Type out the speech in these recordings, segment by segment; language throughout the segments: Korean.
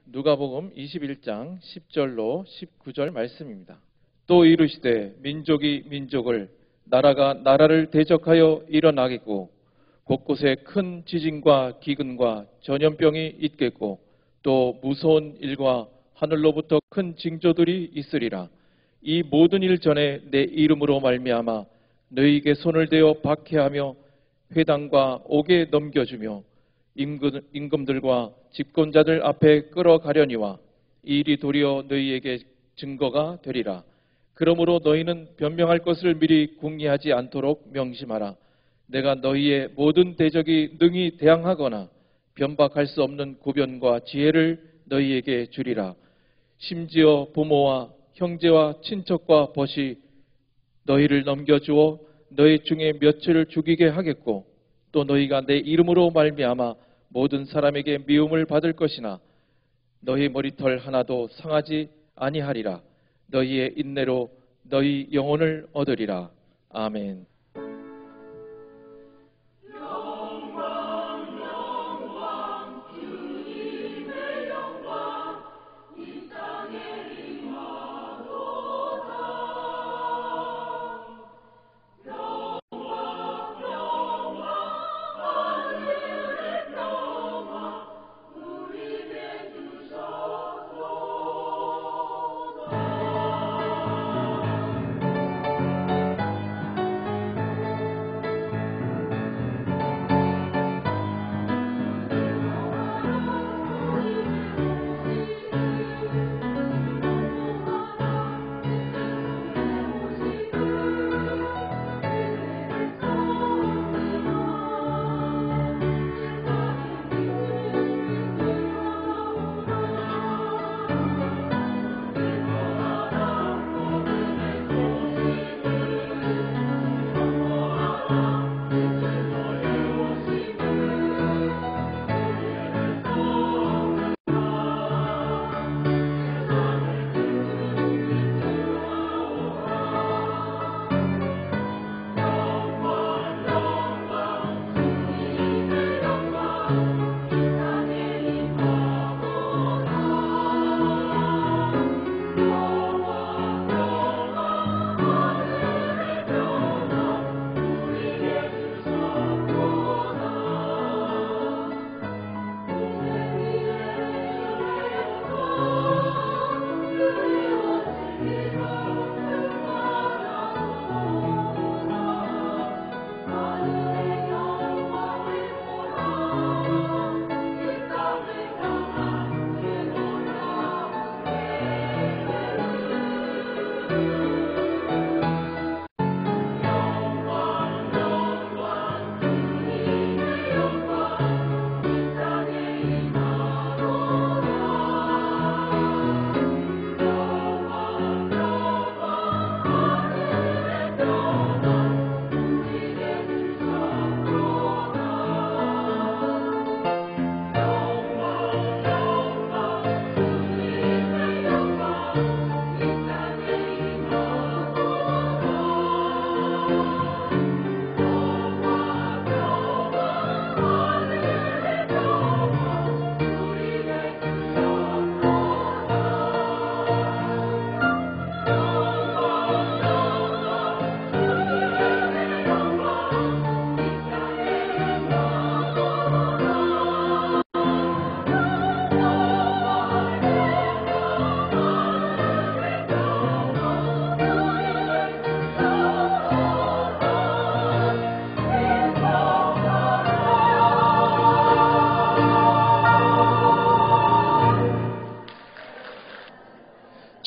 누가복음 21장 10절로 19절 말씀입니다. 또 이르시되 민족이 민족을 나라가 나라를 대적하여 일어나겠고 곳곳에 큰 지진과 기근과 전염병이 있겠고 또 무서운 일과 하늘로부터 큰 징조들이 있으리라. 이 모든 일 전에 내 이름으로 말미암아 너희에게 손을 대어 박해하며 회당과 옥에 넘겨주며 임금들과 집권자들 앞에 끌어가려니와 이 일이 도리어 너희에게 증거가 되리라. 그러므로 너희는 변명할 것을 미리 궁리하지 않도록 명심하라. 내가 너희의 모든 대적이 능히 대항하거나 변박할 수 없는 고변과 지혜를 너희에게 주리라. 심지어 부모와 형제와 친척과 벗이 너희를 넘겨주어 너희 중에 몇을 죽이게 하겠고 또 너희가 내 이름으로 말미암아 모든 사람에게 미움을 받을 것이나 너희 머리털 하나도 상하지 아니하리라. 너희의 인내로 너희 영혼을 얻으리라. 아멘.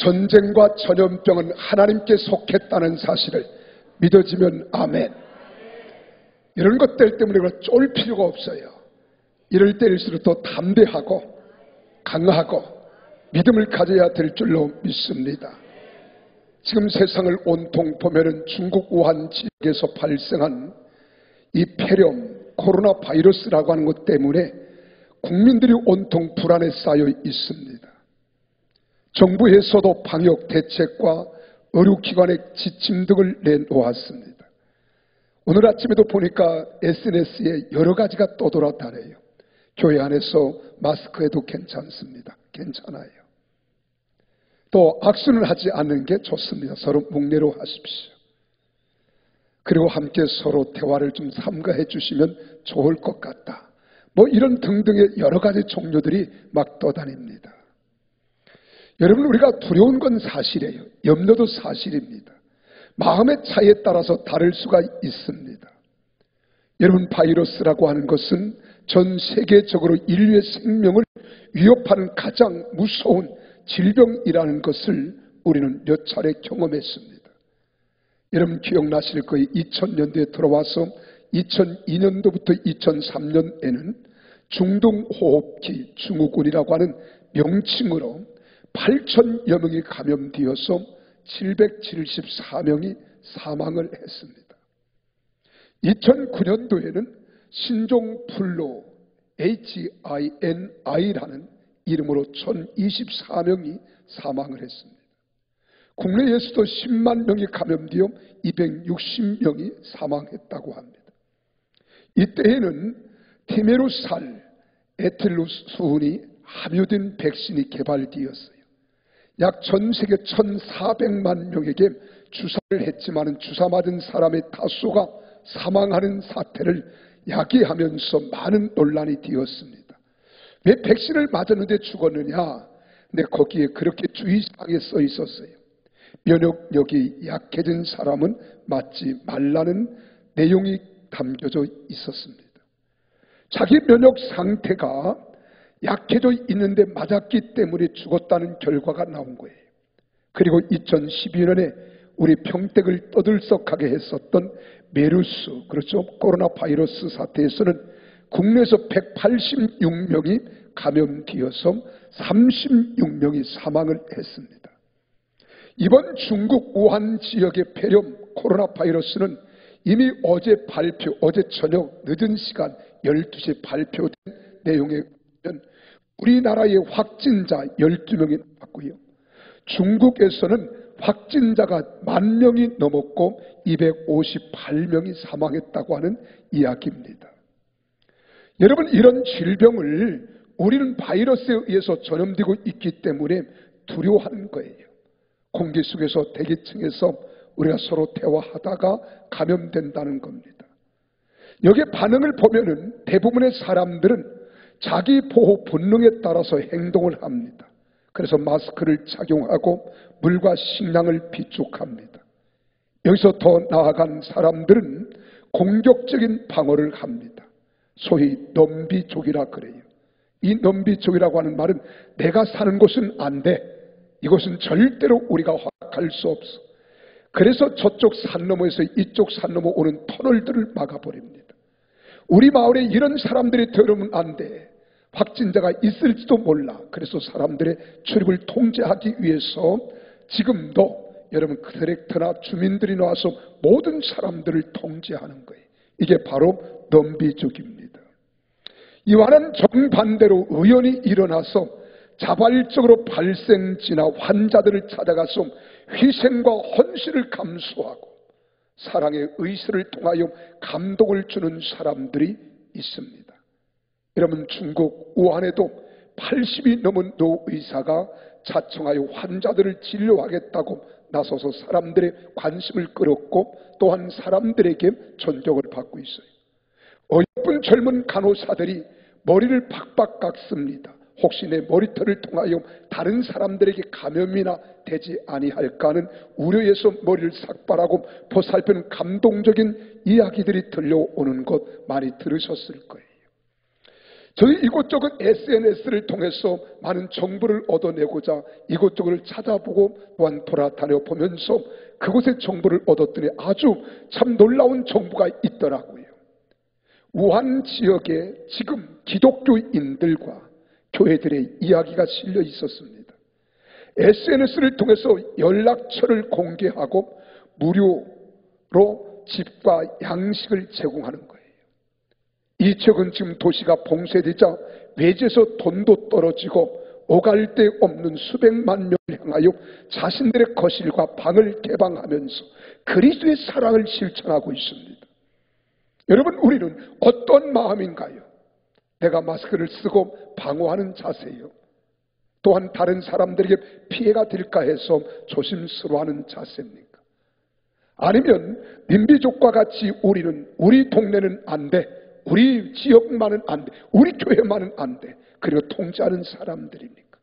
전쟁과 전염병은 하나님께 속했다는 사실을 믿어지면 아멘. 이런 것들 때문에 쫄 필요가 없어요. 이럴 때일수록 더 담대하고 강하고 믿음을 가져야 될 줄로 믿습니다. 지금 세상을 온통 보면은 중국 우한 지역에서 발생한 이 폐렴 코로나 바이러스라고 하는 것 때문에 국민들이 온통 불안에 쌓여 있습니다. 정부에서도 방역 대책과 의료기관의 지침 등을 내놓았습니다. 오늘 아침에도 보니까 SNS에 여러 가지가 떠돌아다녀요. 교회 안에서 마스크해도 괜찮습니다. 괜찮아요. 또 악수는 하지 않는 게 좋습니다. 서로 목례로 하십시오. 그리고 함께 서로 대화를 좀 삼가해 주시면 좋을 것 같다. 뭐 이런 등등의 여러 가지 종류들이 막 떠다닙니다. 여러분, 우리가 두려운 건 사실이에요. 염려도 사실입니다. 마음의 차이에 따라서 다를 수가 있습니다. 여러분, 바이러스라고 하는 것은 전 세계적으로 인류의 생명을 위협하는 가장 무서운 질병이라는 것을 우리는 몇 차례 경험했습니다. 여러분 기억나실 거예요. 2000년대에 들어와서 2002년도부터 2003년에는 중동호흡기 증후군이라고 하는 명칭으로 8,000여 명이 감염되어서 774명이 사망을 했습니다. 2009년도에는 신종플루 HINI라는 이름으로 1,024명이 사망을 했습니다. 국내에서도 10만 명이 감염되어 260명이 사망했다고 합니다. 이때에는 티메루살 에틸루스운이 함유된 백신이 개발되었어요. 약 전 세계 1,400만 명에게 주사를 했지만 주사 맞은 사람의 다수가 사망하는 사태를 야기하면서 많은 논란이 되었습니다. 왜 백신을 맞았는데 죽었느냐? 근데 거기에 그렇게 주의사항에 써 있었어요. 면역력이 약해진 사람은 맞지 말라는 내용이 담겨져 있었습니다. 자기 면역 상태가 약해져 있는데 맞았기 때문에 죽었다는 결과가 나온 거예요. 그리고 2012년에 우리 평택을 떠들썩하게 했었던 메르스, 그렇죠? 코로나 바이러스 사태에서는 국내에서 186명이 감염되어서 36명이 사망을 했습니다. 이번 중국 우한 지역의 폐렴 코로나 바이러스는 이미 어제 저녁 늦은 시간 12시에 발표된 내용에 보면 우리나라의 확진자 12명이 나왔고요. 중국에서는 확진자가 10,000명이 넘었고 258명이 사망했다고 하는 이야기입니다. 여러분, 이런 질병을 우리는 바이러스에 의해서 전염되고 있기 때문에 두려워하는 거예요. 공기 속에서 대기층에서 우리가 서로 대화하다가 감염된다는 겁니다. 여기에 반응을 보면은 대부분의 사람들은 자기 보호 본능에 따라서 행동을 합니다. 그래서 마스크를 착용하고 물과 식량을 비축합니다. 여기서 더 나아간 사람들은 공격적인 방어를 합니다. 소위 넘비족이라 그래요. 이 넘비족이라고 하는 말은 내가 사는 곳은 안 돼. 이곳은 절대로 우리가 허락할 수 없어. 그래서 저쪽 산 너머에서 이쪽 산 넘어 오는 터널들을 막아버립니다. 우리 마을에 이런 사람들이 들어오면 안 돼. 확진자가 있을지도 몰라. 그래서 사람들의 출입을 통제하기 위해서 지금도 여러분 트랙터나 주민들이 나와서 모든 사람들을 통제하는 거예요. 이게 바로 넘비족입니다. 이와는 정반대로 의원이 일어나서 자발적으로 발생지나 환자들을 찾아가서 희생과 헌신을 감수하고 사랑의 의식을 통하여 감동을 주는 사람들이 있습니다. 여러분, 중국 우한에도 80이 넘은 노의사가 자청하여 환자들을 진료하겠다고 나서서 사람들의 관심을 끌었고 또한 사람들에게 존경을 받고 있어요. 어여쁜 젊은 간호사들이 머리를 박박 깎습니다. 혹시 내 머리털을 통하여 다른 사람들에게 감염이나 되지 아니할까 하는 우려에서 머리를 삭발하고 보살피는 감동적인 이야기들이 들려오는 것 많이 들으셨을 거예요. 저희 이곳저곳 SNS를 통해서 많은 정보를 얻어내고자 이곳저곳을 찾아보고 또한 돌아다녀 보면서 그곳의 정보를 얻었더니 아주 참 놀라운 정보가 있더라고요. 우한 지역에 지금 기독교인들과 교회들의 이야기가 실려 있었습니다. SNS를 통해서 연락처를 공개하고 무료로 집과 양식을 제공하는 거예요. 이 지역은 지금 도시가 봉쇄되자 외지에서 돈도 떨어지고 오갈 데 없는 수백만 명을 향하여 자신들의 거실과 방을 개방하면서 그리스도의 사랑을 실천하고 있습니다. 여러분, 우리는 어떤 마음인가요? 내가 마스크를 쓰고 방어하는 자세요. 또한 다른 사람들에게 피해가 될까 해서 조심스러워하는 자세입니까? 아니면 민비족과 같이 우리 동네는 안 돼, 우리 지역만은 안 돼, 우리 교회만은 안 돼, 그리고 통제하는 사람들입니까?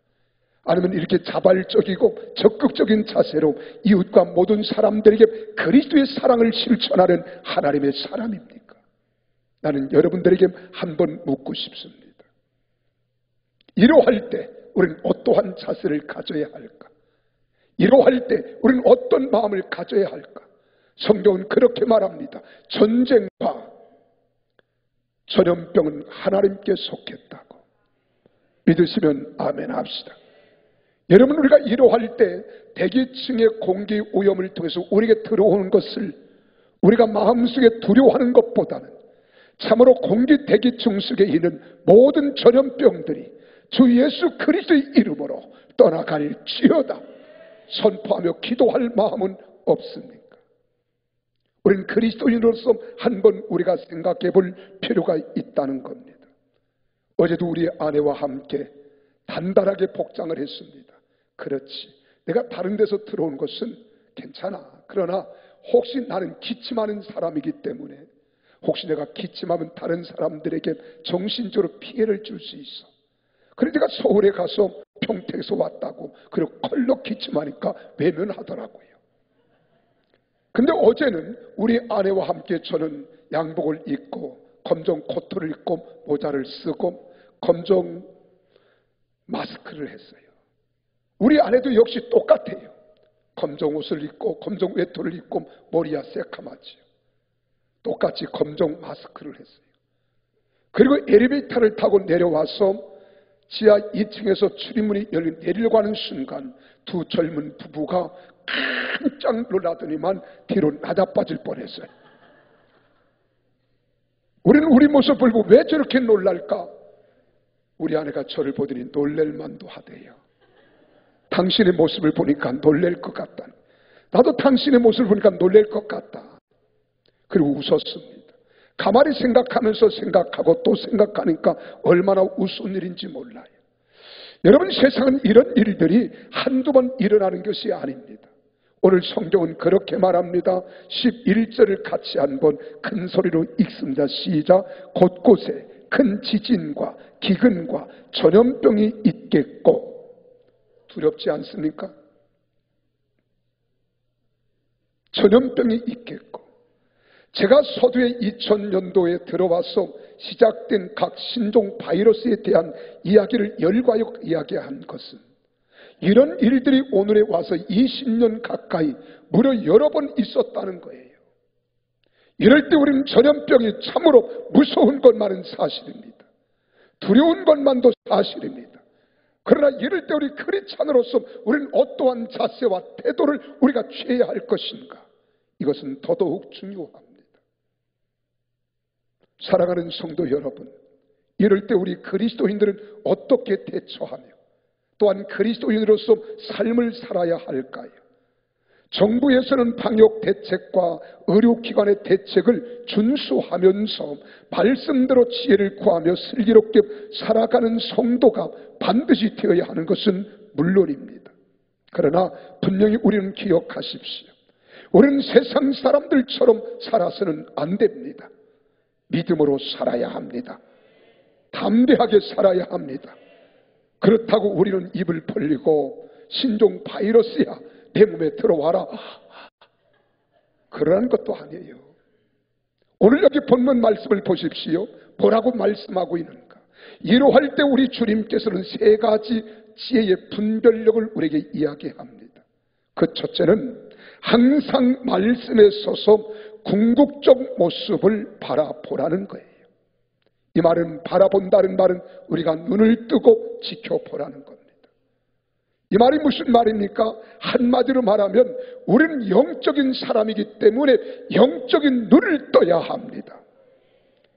아니면 이렇게 자발적이고 적극적인 자세로 이웃과 모든 사람들에게 그리스도의 사랑을 실천하는 하나님의 사람입니까? 나는 여러분들에게 한번 묻고 싶습니다. 이러할 때 우리는 어떠한 자세를 가져야 할까? 이러할 때 우리는 어떤 마음을 가져야 할까? 성경은 그렇게 말합니다. 전쟁과 전염병은 하나님께 속했다고. 믿으시면 아멘 합시다. 여러분, 우리가 이러할 때 대기층의 공기 오염을 통해서 우리에게 들어오는 것을 우리가 마음속에 두려워하는 것보다는 참으로 공기 대기층 속에 있는 모든 전염병들이 주 예수 그리스도의 이름으로 떠나갈지어다 선포하며 기도할 마음은 없습니까? 우리는 그리스도인으로서 한번 우리가 생각해 볼 필요가 있다는 겁니다. 어제도 우리 아내와 함께 단단하게 복장을 했습니다. 그렇지, 내가 다른 데서 들어온 것은 괜찮아. 그러나 혹시 나는 기침하는 사람이기 때문에 혹시 내가 기침하면 다른 사람들에게 정신적으로 피해를 줄 수 있어. 그래서 내가 서울에 가서 평택에서 왔다고 그리고 컬러 기침하니까 외면하더라고요. 근데 어제는 우리 아내와 함께 저는 양복을 입고 검정 코트를 입고 모자를 쓰고 검정 마스크를 했어요. 우리 아내도 역시 똑같아요. 검정 옷을 입고 검정 외투를 입고 머리야 새카맣지요. 똑같이 검정 마스크를 했어요. 그리고 엘리베이터를 타고 내려와서 지하 2층에서 출입문이 내리려고 하는 순간 두 젊은 부부가 깜짝 놀라더니만 뒤로 나자빠질 뻔했어요. 우리는 우리 모습을 보고 왜 저렇게 놀랄까? 우리 아내가 저를 보더니 놀랄만도 하대요. 당신의 모습을 보니까 놀랄 것 같다. 나도 당신의 모습을 보니까 놀랄 것 같다. 그리고 웃었습니다. 가만히 생각하면서 생각하고 또 생각하니까 얼마나 우스운 일인지 몰라요. 여러분, 세상은 이런 일들이 한두 번 일어나는 것이 아닙니다. 오늘 성경은 그렇게 말합니다. 11절을 같이 한번 큰 소리로 읽습니다. 시작. 곳곳에 큰 지진과 기근과 전염병이 있겠고. 두렵지 않습니까? 전염병이 있겠고. 제가 서두에 2000년도에 들어와서 시작된 각 신종 바이러스에 대한 이야기를 열과하여 이야기한 것은 이런 일들이 오늘에 와서 20년 가까이 무려 여러 번 있었다는 거예요. 이럴 때 우리는 전염병이 참으로 무서운 것만은 사실입니다. 두려운 것만도 사실입니다. 그러나 이럴 때 우리 크리스찬으로서 우리는 어떠한 자세와 태도를 우리가 취해야 할 것인가? 이것은 더더욱 중요합니다. 사랑하는 성도 여러분, 이럴 때 우리 그리스도인들은 어떻게 대처하며 또한 그리스도인으로서 삶을 살아야 할까요? 정부에서는 방역 대책과 의료기관의 대책을 준수하면서 말씀대로 지혜를 구하며 슬기롭게 살아가는 성도가 반드시 되어야 하는 것은 물론입니다. 그러나 분명히 우리는 기억하십시오. 우리는 세상 사람들처럼 살아서는 안 됩니다. 믿음으로 살아야 합니다. 담대하게 살아야 합니다. 그렇다고 우리는 입을 벌리고 신종 바이러스야 내 몸에 들어와라, 그러는 것도 아니에요. 오늘 여기 본문 말씀을 보십시오. 뭐라고 말씀하고 있는가? 이러할 때 우리 주님께서는 세 가지 지혜의 분별력을 우리에게 이야기합니다. 그 첫째는 항상 말씀에 서서 궁극적 모습을 바라보라는 거예요. 이 말은 바라본다는 말은 우리가 눈을 뜨고 지켜보라는 겁니다. 이 말이 무슨 말입니까? 한마디로 말하면 우리는 영적인 사람이기 때문에 영적인 눈을 떠야 합니다.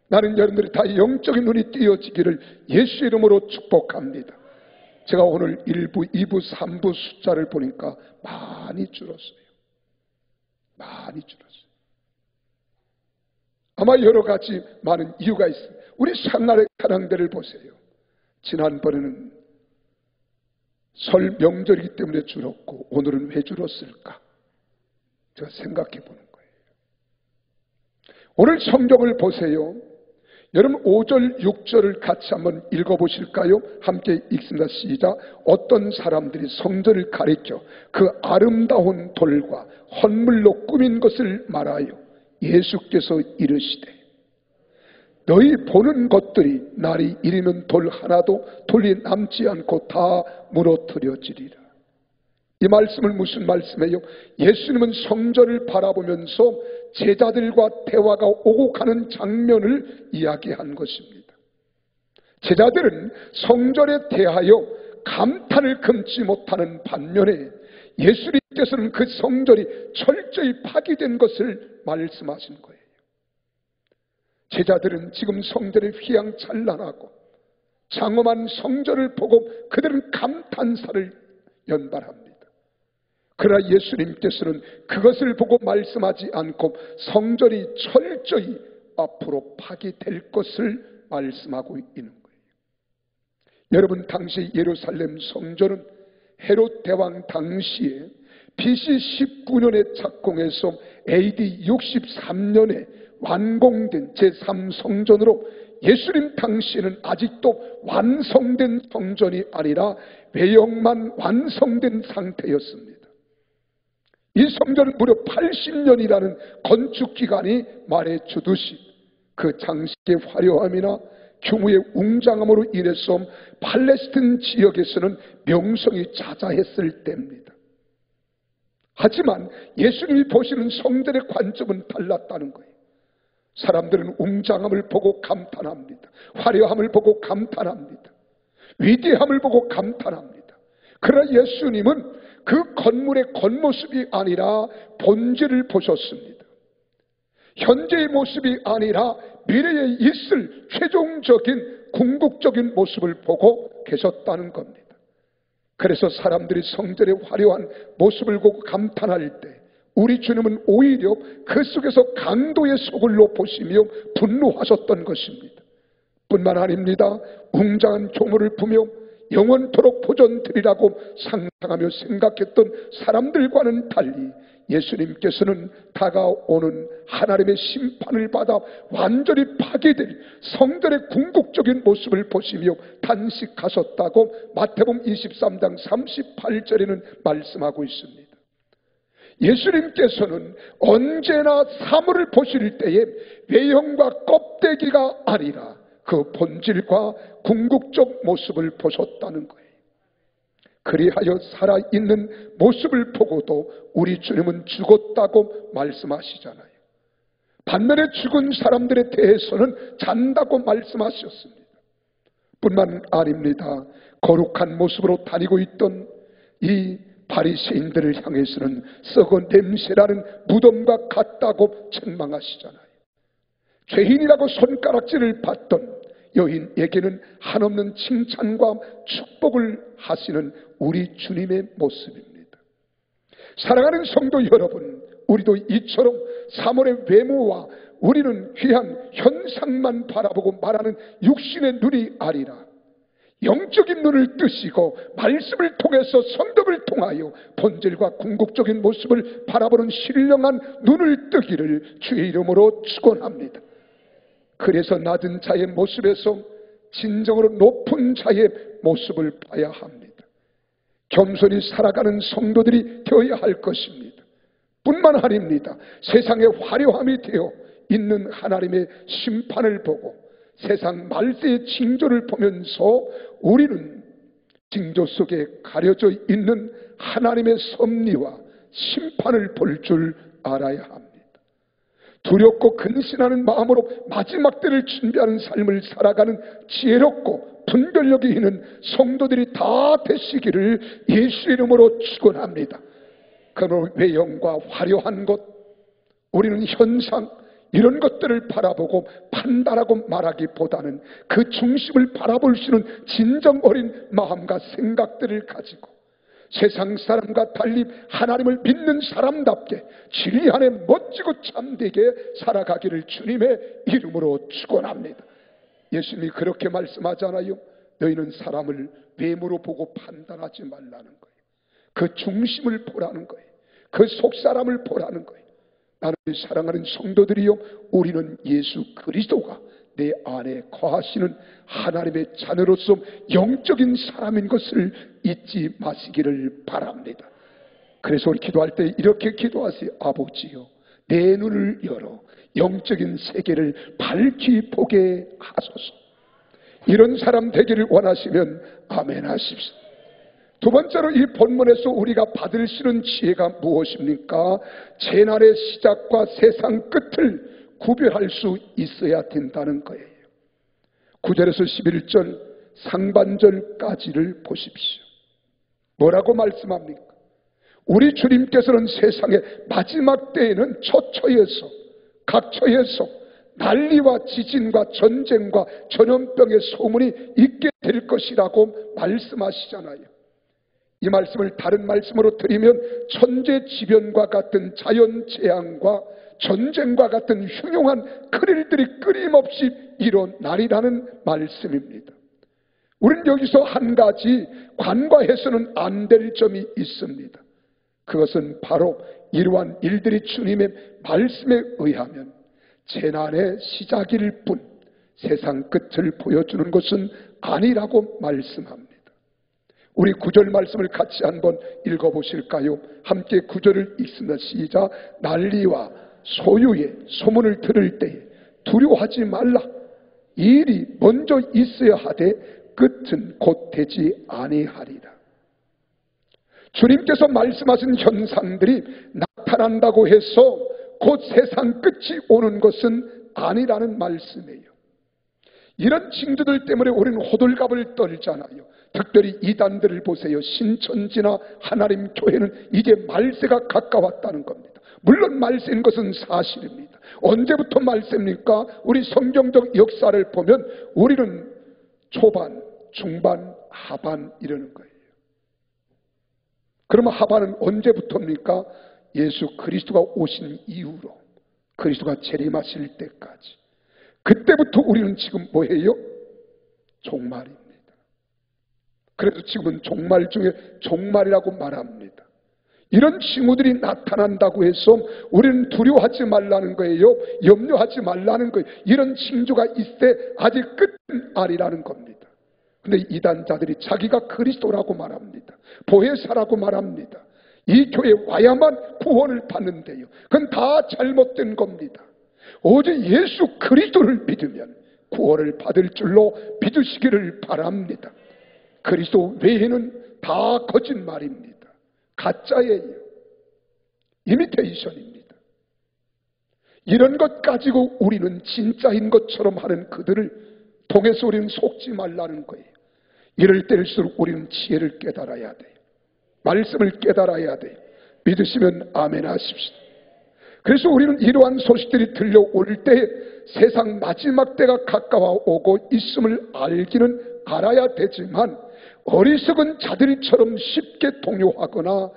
나는 여러분들이 다 영적인 눈이 띄어지기를 예수 이름으로 축복합니다. 제가 오늘 1부, 2부, 3부 숫자를 보니까 많이 줄었어요. 많이 줄었어요. 아마 여러 가지 많은 이유가 있습니다. 우리 상날의 찬양대를 보세요. 지난번에는 설 명절이기 때문에 줄었고 오늘은 왜 줄었을까? 제가 생각해 보는 거예요. 오늘 성경을 보세요. 여러분 5절, 6절을 같이 한번 읽어보실까요? 함께 읽습니다. 시작. 어떤 사람들이 성전을 가리켜 그 아름다운 돌과 헌물로 꾸민 것을 말하여 예수께서 이르시되 너희 보는 것들이 날이 이르면 돌 하나도 돌이 남지 않고 다 무너뜨려지리라. 이 말씀을 무슨 말씀이에요? 예수님은 성전을 바라보면서 제자들과 대화가 오고 가는 장면을 이야기한 것입니다. 제자들은 성전에 대하여 감탄을 금치 못하는 반면에 예수님께서는 그 성전이 철저히 파괴된 것을 말씀하신 거예요. 제자들은 지금 성전의 휘황찬란하고 장엄한 성전을 보고 그들은 감탄사를 연발합니다. 그러나 예수님께서는 그것을 보고 말씀하지 않고 성전이 철저히 앞으로 파괴될 것을 말씀하고 있는 거예요. 여러분, 당시 예루살렘 성전은 헤롯 대왕 당시에 BC 19년에 착공해서 AD 63년에 완공된 제3성전으로 예수님 당시에는 아직도 완성된 성전이 아니라 외형만 완성된 상태였습니다. 이 성전은 무려 80년이라는 건축기간이 말해주듯이 그 장식의 화려함이나 규모의 웅장함으로 인해서 팔레스틴 지역에서는 명성이 자자했을 때입니다. 하지만 예수님이 보시는 성전의 관점은 달랐다는 거예요. 사람들은 웅장함을 보고 감탄합니다. 화려함을 보고 감탄합니다. 위대함을 보고 감탄합니다. 그러나 예수님은 그 건물의 겉모습이 아니라 본질을 보셨습니다. 현재의 모습이 아니라 미래에 있을 최종적인 궁극적인 모습을 보고 계셨다는 겁니다. 그래서 사람들이 성전의 화려한 모습을 보고 감탄할 때 우리 주님은 오히려 그 속에서 강도의 속을 높으시며 분노하셨던 것입니다. 뿐만 아닙니다. 웅장한 조문을 보며 영원토록 보존되리라고 상상하며 생각했던 사람들과는 달리 예수님께서는 다가오는 하나님의 심판을 받아 완전히 파괴될 성전의 궁극적인 모습을 보시며 단식하셨다고 마태복음 23장 38절에는 말씀하고 있습니다. 예수님께서는 언제나 사물을 보실 때에 외형과 껍데기가 아니라 그 본질과 궁극적 모습을 보셨다는 거예요. 그리하여 살아있는 모습을 보고도 우리 주님은 죽었다고 말씀하시잖아요. 반면에 죽은 사람들에 대해서는 잔다고 말씀하셨습니다. 뿐만 아닙니다. 거룩한 모습으로 다니고 있던 이 바리새인들을 향해서는 썩은 냄새라는 무덤과 같다고 책망하시잖아요. 죄인이라고 손가락질을 받던 여인에게는 한없는 칭찬과 축복을 하시는 우리 주님의 모습입니다. 사랑하는 성도 여러분, 우리도 이처럼 사물의 외모와 우리는 귀한 현상만 바라보고 말하는 육신의 눈이 아니라 영적인 눈을 뜨시고 말씀을 통해서 성덕을 통하여 본질과 궁극적인 모습을 바라보는 신령한 눈을 뜨기를 주의 이름으로 축원합니다. 그래서 낮은 자의 모습에서 진정으로 높은 자의 모습을 봐야 합니다. 겸손히 살아가는 성도들이 되어야 할 것입니다. 뿐만 아닙니다. 세상의 화려함이 되어 있는 하나님의 심판을 보고 세상 말세의 징조를 보면서 우리는 징조 속에 가려져 있는 하나님의 섭리와 심판을 볼 줄 알아야 합니다. 두렵고 근신하는 마음으로 마지막 때를 준비하는 삶을 살아가는 지혜롭고 분별력이 있는 성도들이 다 되시기를 예수 이름으로 축원합니다. 그러므로 외형과 화려한 것, 우리는 현상 이런 것들을 바라보고 판단하고 말하기보다는 그 중심을 바라볼 수 있는 진정 어린 마음과 생각들을 가지고 세상 사람과 달리 하나님을 믿는 사람답게 진리 안에 멋지고 참되게 살아가기를 주님의 이름으로 축원합니다. 예수님이 그렇게 말씀하잖아요. 너희는 사람을 외모로 보고 판단하지 말라는 거예요. 그 중심을 보라는 거예요. 그 속사람을 보라는 거예요. 나는 사랑하는 성도들이요, 우리는 예수 그리스도가 내 안에 거하시는 하나님의 자녀로서 영적인 사람인 것을 잊지 마시기를 바랍니다. 그래서 우리 기도할 때 이렇게 기도하세요. 아버지요, 내 눈을 열어 영적인 세계를 밝히 보게 하소서. 이런 사람 되기를 원하시면 아멘 하십시오. 두 번째로 이 본문에서 우리가 받을 수 있는 지혜가 무엇입니까? 재난의 시작과 세상 끝을 구별할 수 있어야 된다는 거예요. 9절에서 11절 상반절까지를 보십시오. 뭐라고 말씀합니까? 우리 주님께서는 세상의 마지막 때에는 처처에서 각처에서 난리와 지진과 전쟁과 전염병의 소문이 있게 될 것이라고 말씀하시잖아요. 이 말씀을 다른 말씀으로 드리면 천재지변과 같은 자연재앙과 전쟁과 같은 흉흉한 큰일들이 끊임없이 일어나리라는 말씀입니다. 우리는 여기서 한 가지 간과해서는 안 될 점이 있습니다. 그것은 바로 이러한 일들이 주님의 말씀에 의하면 재난의 시작일 뿐 세상 끝을 보여주는 것은 아니라고 말씀합니다. 우리 9절 말씀을 같이 한번 읽어보실까요? 함께 9절을 읽습니다. 시작. 난리와 소유의 소문을 들을 때에 두려워하지 말라. 이 일이 먼저 있어야 하되 끝은 곧 되지 아니하리라. 주님께서 말씀하신 현상들이 나타난다고 해서 곧 세상 끝이 오는 것은 아니라는 말씀이에요. 이런 징조들 때문에 우리는 호들갑을 떨잖아요. 특별히 이단들을 보세요. 신천지나 하나님 교회는 이제 말세가 가까웠다는 겁니다. 물론 말세인 것은 사실입니다. 언제부터 말세입니까? 우리 성경적 역사를 보면 우리는 초반, 중반, 하반 이러는 거예요. 그러면 하반은 언제부터입니까? 예수 그리스도가 오신 이후로, 그리스도가 재림하실 때까지. 그때부터 우리는 지금 뭐예요? 종말입니다. 그래서 지금은 종말 중에 종말이라고 말합니다. 이런 징후들이 나타난다고 해서 우리는 두려워하지 말라는 거예요. 염려하지 말라는 거예요. 이런 징조가 있을 때 아직 끝은 아니라는 겁니다. 근데 이단자들이 자기가 그리스도라고 말합니다. 보혜사라고 말합니다. 이 교회에 와야만 구원을 받는데요. 그건 다 잘못된 겁니다. 오직 예수 그리스도를 믿으면 구원을 받을 줄로 믿으시기를 바랍니다. 그리스도 외에는 다 거짓말입니다. 가짜예요. 이미테이션입니다. 이런 것 가지고 우리는 진짜인 것처럼 하는 그들을 통해서 우리는 속지 말라는 거예요. 이럴 때일수록 우리는 지혜를 깨달아야 돼요. 말씀을 깨달아야 돼요. 믿으시면 아멘 하십시오. 그래서 우리는 이러한 소식들이 들려올 때 세상 마지막 때가 가까워 오고 있음을 알기는 알아야 되지만 어리석은 자들처럼 쉽게 동요하거나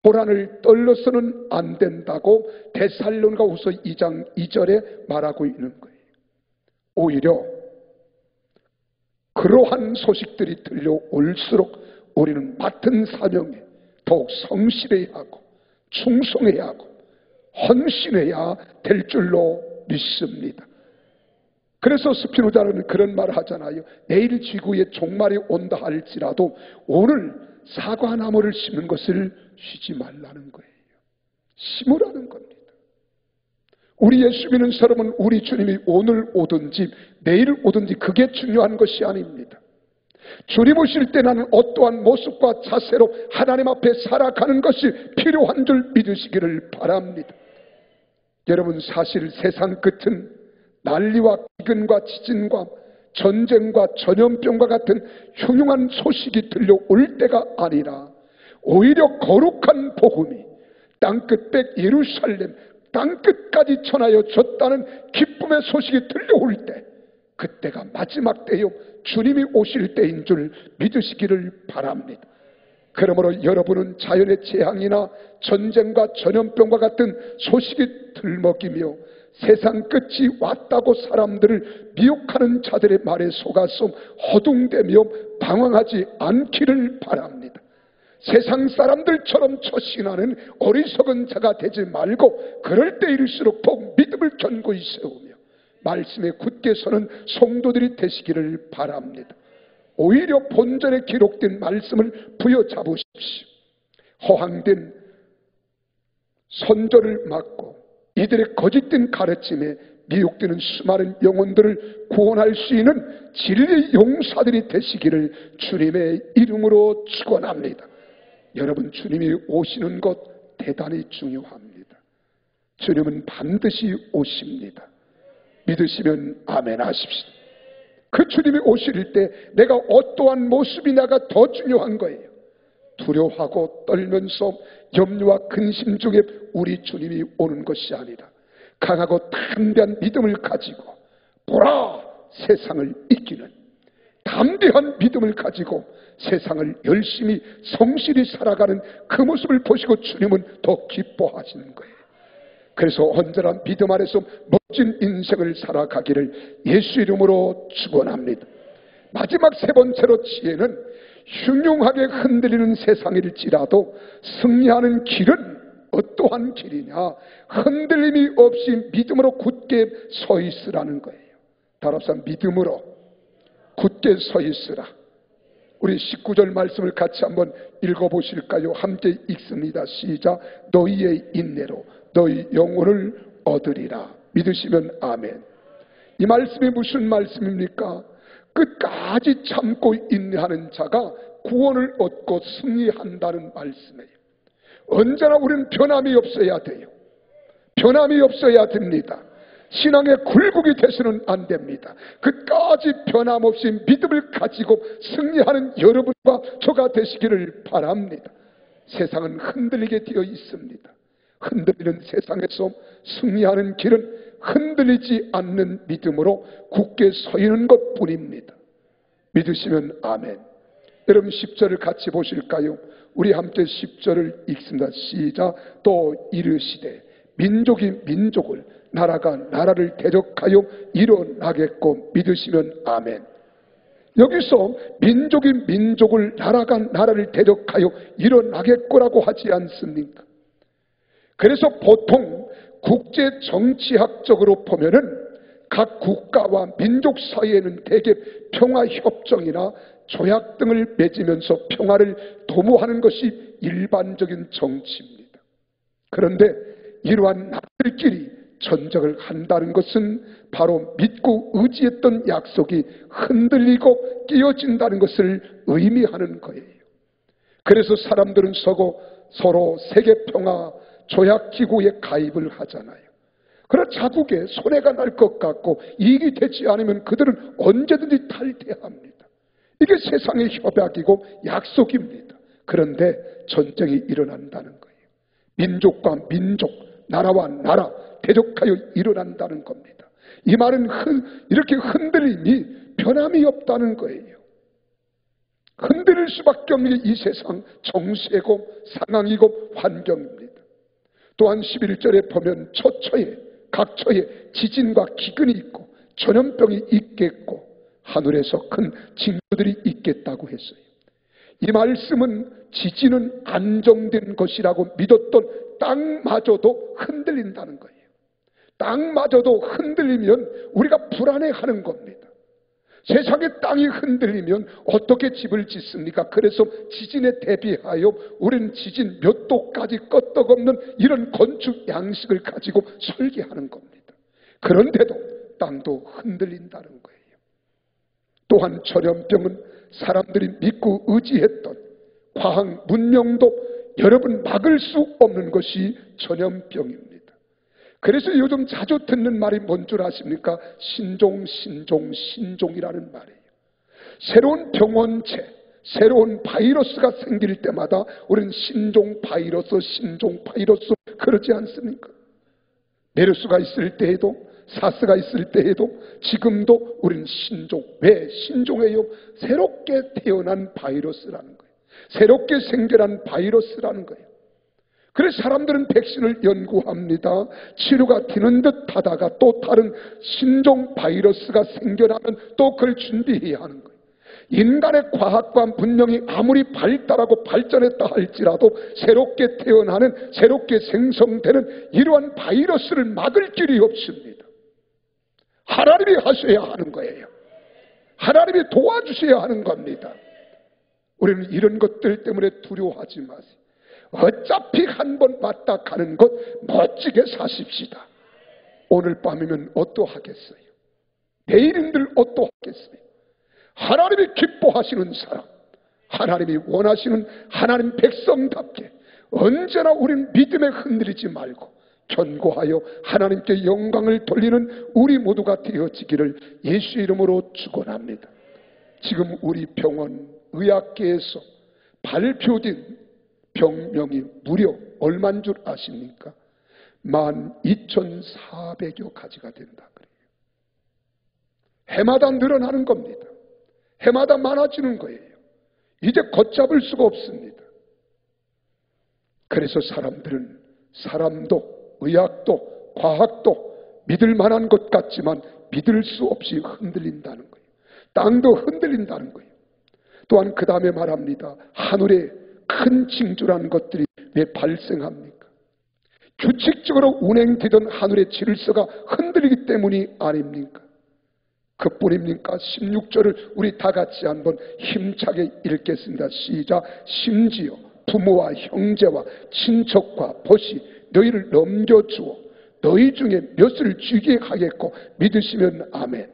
소란을 떨러서는 안 된다고 데살로니가후서 2장 2절에 말하고 있는 거예요. 오히려 그러한 소식들이 들려올수록 우리는 맡은 사명에 더욱 성실해야 하고 충성해야 하고 헌신해야 될 줄로 믿습니다. 그래서 스피노자는 그런 말을 하잖아요. 내일 지구에 종말이 온다 할지라도 오늘 사과나무를 심는 것을 쉬지 말라는 거예요. 심으라는 겁니다. 우리 예수 믿는 사람은 우리 주님이 오늘 오든지 내일 오든지 그게 중요한 것이 아닙니다. 주님 오실 때 나는 어떠한 모습과 자세로 하나님 앞에 살아가는 것이 필요한 줄 믿으시기를 바랍니다. 여러분, 사실 세상 끝은 난리와 기근과 지진과 전쟁과 전염병과 같은 흉흉한 소식이 들려올 때가 아니라 오히려 거룩한 복음이 땅끝 예루살렘 땅끝까지 전하여 졌다는 기쁨의 소식이 들려올 때, 그때가 마지막 때요 주님이 오실 때인 줄 믿으시기를 바랍니다. 그러므로 여러분은 자연의 재앙이나 전쟁과 전염병과 같은 소식이 들먹이며 세상 끝이 왔다고 사람들을 미혹하는 자들의 말에 속아서 허둥대며 방황하지 않기를 바랍니다. 세상 사람들처럼 처신하는 어리석은 자가 되지 말고 그럴 때일수록 더욱 믿음을 견고히 세우며 말씀에 굳게 서는 성도들이 되시기를 바랍니다. 오히려 본전에 기록된 말씀을 부여잡으십시오. 허황된 선조를 막고 이들의 거짓된 가르침에 미혹되는 수많은 영혼들을 구원할 수 있는 진리의 용사들이 되시기를 주님의 이름으로 축원합니다. 여러분, 주님이 오시는 것 대단히 중요합니다. 주님은 반드시 오십니다. 믿으시면 아멘 하십시오. 그 주님이 오실 때 내가 어떠한 모습이냐가 더 중요한 거예요. 두려워하고 떨면서 염려와 근심 중에 우리 주님이 오는 것이 아니라 강하고 담대한 믿음을 가지고 보라 세상을 이기는 담대한 믿음을 가지고 세상을 열심히 성실히 살아가는 그 모습을 보시고 주님은 더 기뻐하시는 거예요. 그래서 언제나 믿음 안에서 멋진 인생을 살아가기를 예수 이름으로 축원합니다. 마지막 세 번째로 지혜는 흉흉하게 흔들리는 세상일지라도 승리하는 길은 어떠한 길이냐? 흔들림이 없이 믿음으로 굳게 서 있으라는 거예요. 따라서 믿음으로 굳게 서 있으라. 우리 19절 말씀을 같이 한번 읽어보실까요? 함께 읽습니다. 시작. 너희의 인내로 너희 영혼을 얻으리라. 믿으시면 아멘. 이 말씀이 무슨 말씀입니까? 끝까지 참고 인내하는 자가 구원을 얻고 승리한다는 말씀이에요. 언제나 우리는 변함이 없어야 돼요. 변함이 없어야 됩니다. 신앙의 굴곡이 돼서는 안 됩니다. 끝까지 변함없이 믿음을 가지고 승리하는 여러분과 저가 되시기를 바랍니다. 세상은 흔들리게 되어 있습니다. 흔들리는 세상에서 승리하는 길은 흔들리지 않는 믿음으로 굳게 서 있는 것뿐입니다. 믿으시면 아멘. 여러분 10절을 같이 보실까요? 우리 함께 10절을 읽습니다. 시작. 또 이르시되 민족이 민족을 나라가 나라를 대적하여 일어나겠고. 믿으시면 아멘. 여기서 민족이 민족을 나라가 나라를 대적하여 일어나겠고라고 하지 않습니까? 그래서 보통 국제 정치학적으로 보면은 각 국가와 민족 사이에는 대개 평화협정이나 조약 등을 맺으면서 평화를 도모하는 것이 일반적인 정치입니다. 그런데 이러한 나라들끼리 전쟁을 한다는 것은 바로 믿고 의지했던 약속이 흔들리고 깨어진다는 것을 의미하는 거예요. 그래서 사람들은 서로 세계평화 조약기구에 가입을 하잖아요. 그러나 자국에 손해가 날 것 같고 이익이 되지 않으면 그들은 언제든지 탈퇴합니다. 이게 세상의 협약이고 약속입니다. 그런데 전쟁이 일어난다는 거예요. 민족과 민족, 나라와 나라 대적하여 일어난다는 겁니다. 이 말은 이렇게 흔들림이 변함이 없다는 거예요. 흔들릴 수밖에 없는 게 이 세상 정세고 상황이고 환경입니다. 또한 11절에 보면 처처에 각처에 지진과 기근이 있고 전염병이 있겠고 하늘에서 큰 징조들이 있겠다고 했어요. 이 말씀은 지진은 안정된 것이라고 믿었던 땅마저도 흔들린다는 거예요. 땅마저도 흔들리면 우리가 불안해하는 겁니다. 세상의 땅이 흔들리면 어떻게 집을 짓습니까? 그래서 지진에 대비하여 우리는 지진 몇 도까지 끄떡없는 이런 건축 양식을 가지고 설계하는 겁니다. 그런데도 땅도 흔들린다는 거예요. 또한 전염병은 사람들이 믿고 의지했던 과학 문명도 여러분 막을 수 없는 것이 전염병입니다. 그래서 요즘 자주 듣는 말이 뭔 줄 아십니까? 신종이라는 말이에요. 새로운 병원체, 새로운 바이러스가 생길 때마다 우리는 신종 바이러스 그러지 않습니까? 메르스가 있을 때에도 사스가 있을 때에도 지금도 우리는 신종. 왜 신종이에요? 새롭게 태어난 바이러스라는 거예요. 새롭게 생겨난 바이러스라는 거예요. 그래서 사람들은 백신을 연구합니다. 치료가 되는 듯 하다가 또 다른 신종 바이러스가 생겨나면 또 그걸 준비해야 하는 거예요. 인간의 과학과 문명이 아무리 발달하고 발전했다 할지라도 새롭게 태어나는, 새롭게 생성되는 이러한 바이러스를 막을 길이 없습니다. 하나님이 하셔야 하는 거예요. 하나님이 도와주셔야 하는 겁니다. 우리는 이런 것들 때문에 두려워하지 마세요. 어차피 한 번 왔다 가는 것 멋지게 사십시다. 오늘 밤이면 어떠하겠어요? 내일인들 어떠하겠어요? 하나님이 기뻐하시는 사람, 하나님이 원하시는 하나님 백성답게 언제나 우리는 믿음에 흔들리지 말고 견고하여 하나님께 영광을 돌리는 우리 모두가 되어지기를 예수 이름으로 축원합니다. 지금 우리 병원 의학계에서 발표된 병명이 무려 얼마인 줄 아십니까? 12,400여 가지가 된다 그래요. 해마다 늘어나는 겁니다. 해마다 많아지는 거예요. 이제 걷잡을 수가 없습니다. 그래서 사람들은 사람도 의학도 과학도 믿을 만한 것 같지만 믿을 수 없이 흔들린다는 거예요. 땅도 흔들린다는 거예요. 또한 그 다음에 말합니다. 하늘에 큰 징조라는 것들이 왜 발생합니까? 규칙적으로 운행되던 하늘의 질서가 흔들리기 때문이 아닙니까? 그뿐입니까? 16절을 우리 다 같이 한번 힘차게 읽겠습니다. 시작. 심지어 부모와 형제와 친척과 벗이 너희를 넘겨주어 너희 중에 몇을 죽게 하겠고 믿으시면 아멘.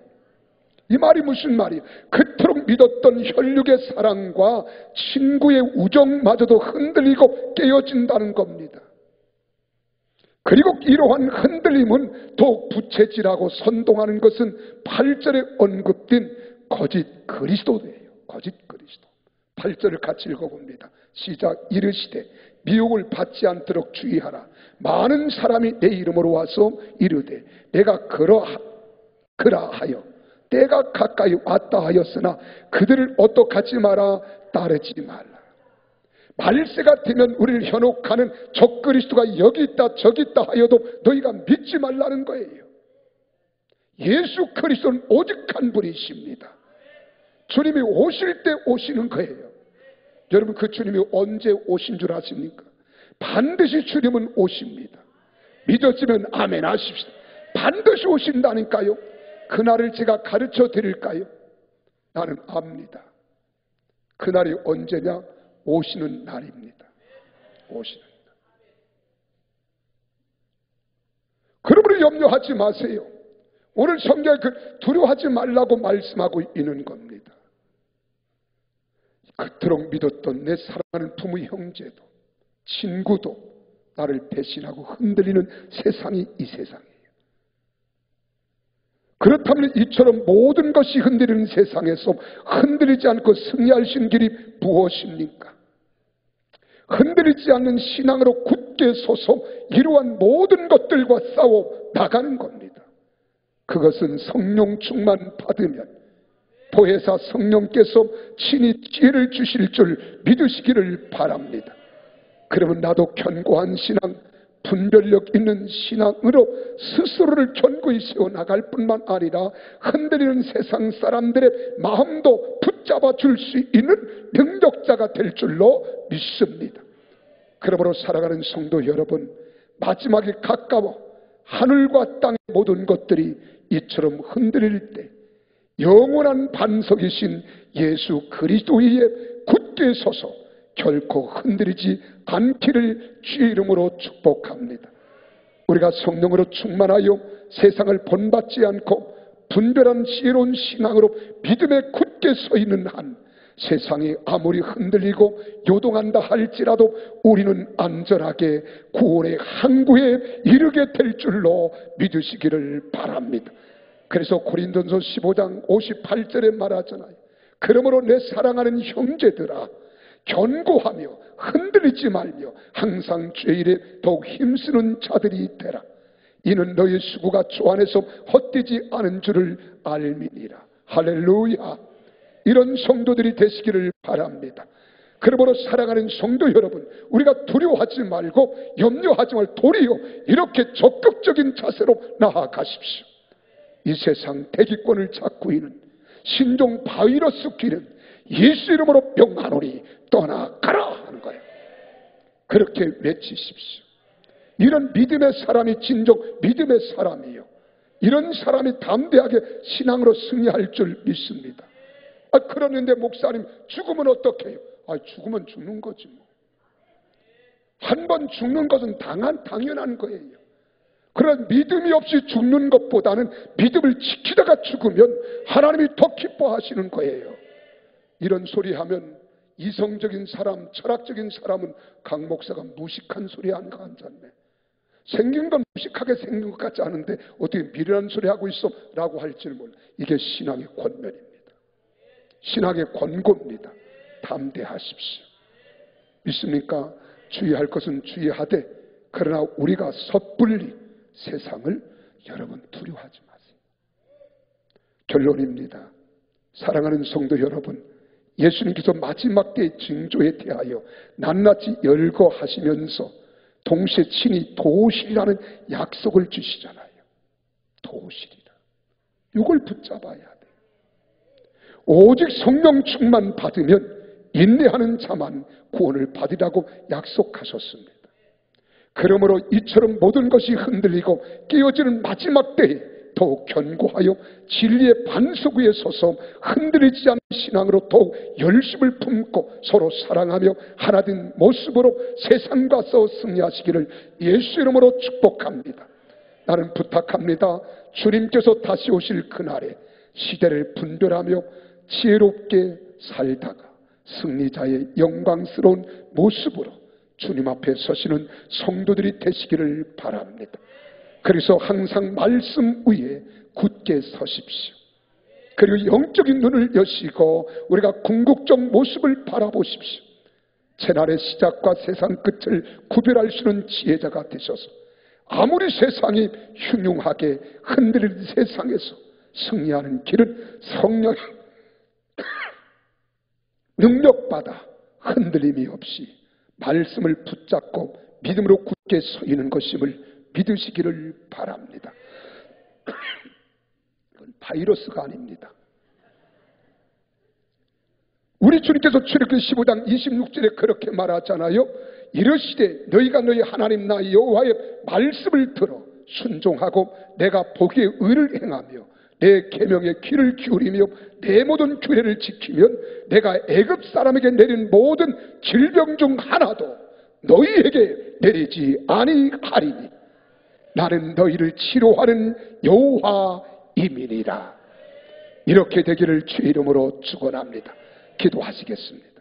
이 말이 무슨 말이에요? 그토록 믿었던 혈육의 사랑과 친구의 우정마저도 흔들리고 깨어진다는 겁니다. 그리고 이러한 흔들림은 더욱 부채질하고 선동하는 것은 8절에 언급된 거짓 그리스도예요. 거짓 그리스도. 8절을 같이 읽어봅니다. 시작. 이르시되 미혹을 받지 않도록 주의하라. 많은 사람이 내 이름으로 와서 이르되 내가 그라하여 때가 가까이 왔다 하였으나 그들을 어떡하지 마라. 따르지 말라. 말세가 되면 우리를 현혹하는 적그리스도가 여기 있다 저기 있다 하여도 너희가 믿지 말라는 거예요. 예수 그리스도는 오직 한 분이십니다. 주님이 오실 때 오시는 거예요. 여러분, 그 주님이 언제 오신 줄 아십니까? 반드시 주님은 오십니다. 믿어지면 아멘 하십시오. 반드시 오신다니까요. 그날을 제가 가르쳐 드릴까요? 나는 압니다. 그날이 언제냐? 오시는 날입니다. 오시는 날. 그러므로 염려하지 마세요. 오늘 성경에 두려워하지 말라고 말씀하고 있는 겁니다. 그토록 믿었던 내 사랑하는 부모 형제도 친구도 나를 배신하고 흔들리는 세상이 이 세상이에요. 그렇다면 이처럼 모든 것이 흔들리는 세상에서 흔들리지 않고 승리할 수 있는 길이 무엇입니까? 흔들리지 않는 신앙으로 굳게 서서 이러한 모든 것들과 싸워 나가는 겁니다. 그것은 성령 충만 받으면 보혜사 성령께서 친히 지혜를 주실 줄 믿으시기를 바랍니다. 그러면 나도 견고한 신앙, 분별력 있는 신앙으로 스스로를 견고히 세워나갈 뿐만 아니라 흔들리는 세상 사람들의 마음도 붙잡아 줄 수 있는 능력자가 될 줄로 믿습니다. 그러므로 살아가는 성도 여러분, 마지막에 가까워 하늘과 땅의 모든 것들이 이처럼 흔들릴 때 영원한 반석이신 예수 그리스도 위에 굳게 서서 결코 흔들리지 않기를 주의 이름으로 축복합니다. 우리가 성령으로 충만하여 세상을 본받지 않고 분별한 지혜로운 신앙으로 믿음에 굳게 서 있는 한 세상이 아무리 흔들리고 요동한다 할지라도 우리는 안전하게 구원의 항구에 이르게 될 줄로 믿으시기를 바랍니다. 그래서 고린도전서 15장 58절에 말하잖아요. 그러므로 내 사랑하는 형제들아, 견고하며 흔들리지 말며 항상 주의 일에 더욱 힘쓰는 자들이 되라. 이는 너희 수고가 주 안에서 헛되지 않은 줄을 알미니라. 할렐루야. 이런 성도들이 되시기를 바랍니다. 그러므로 사랑하는 성도 여러분, 우리가 두려워하지 말고 염려하지 말고 도리어 이렇게 적극적인 자세로 나아가십시오. 이 세상 대기권을 잡고 있는 신종 바이러스 길은 예수 이름으로 명하노니 떠나가라 하는 거예요. 그렇게 외치십시오. 이런 믿음의 사람이 진정 믿음의 사람이에요. 이런 사람이 담대하게 신앙으로 승리할 줄 믿습니다. 그러는데 목사님, 죽으면 어떻게 해요? 죽으면 죽는 거지 뭐. 한 번 죽는 것은 당연한 거예요. 그런 믿음이 없이 죽는 것보다는 믿음을 지키다가 죽으면 하나님이 더 기뻐하시는 거예요. 이런 소리 하면 이성적인 사람, 철학적인 사람은 강 목사가 무식한 소리 안 앉았네. 생긴 건 무식하게 생긴 것 같지 않은데 어떻게 미련한 소리 하고 있어? 라고 할지는 몰라. 이게 신앙의 권면입니다. 신앙의 권고입니다. 담대하십시오. 믿습니까? 주의할 것은 주의하되, 그러나 우리가 섣불리 세상을 여러분 두려워하지 마세요. 결론입니다. 사랑하는 성도 여러분, 예수님께서 마지막 때의 징조에 대하여 낱낱이 열거하시면서 동시에 친히 도우시리라는 약속을 주시잖아요. 도우시리라. 이걸 붙잡아야 돼요. 오직 성령 충만 받으면 인내하는 자만 구원을 받으라고 약속하셨습니다. 그러므로 이처럼 모든 것이 흔들리고 깨어지는 마지막 때에 더욱 견고하여 진리의 반석 위에 서서 흔들리지 않는 신앙으로 더욱 열심을 품고 서로 사랑하며 하나된 모습으로 세상과 싸워 승리하시기를 예수 이름으로 축복합니다. 나는 부탁합니다. 주님께서 다시 오실 그날에 시대를 분별하며 지혜롭게 살다가 승리자의 영광스러운 모습으로 주님 앞에 서시는 성도들이 되시기를 바랍니다. 그래서 항상 말씀 위에 굳게 서십시오. 그리고 영적인 눈을 여시고 우리가 궁극적 모습을 바라보십시오. 채날의 시작과 세상 끝을 구별할 수 있는 지혜자가 되셔서 아무리 세상이 흉흉하게 흔들리는 세상에서 승리하는 길은 성령의 능력받아 흔들림이 없이 말씀을 붙잡고 믿음으로 굳게 서 있는 것임을 믿으시기를 바랍니다. 이건 바이러스가 아닙니다. 우리 주님께서 출애굽기 15장 26절에 그렇게 말하잖아요. 이르시되 너희가 너희 하나님 나 여호와의 말씀을 들어 순종하고 내가 보기에 의를 행하며 내 계명에 귀를 기울이며 내 모든 규례를 지키면 내가 애굽 사람에게 내린 모든 질병 중 하나도 너희에게 내리지 아니하리니 나는 너희를 치료하는 여호와임이니라. 이렇게 되기를 주의 이름으로 축원합니다. 기도하시겠습니다.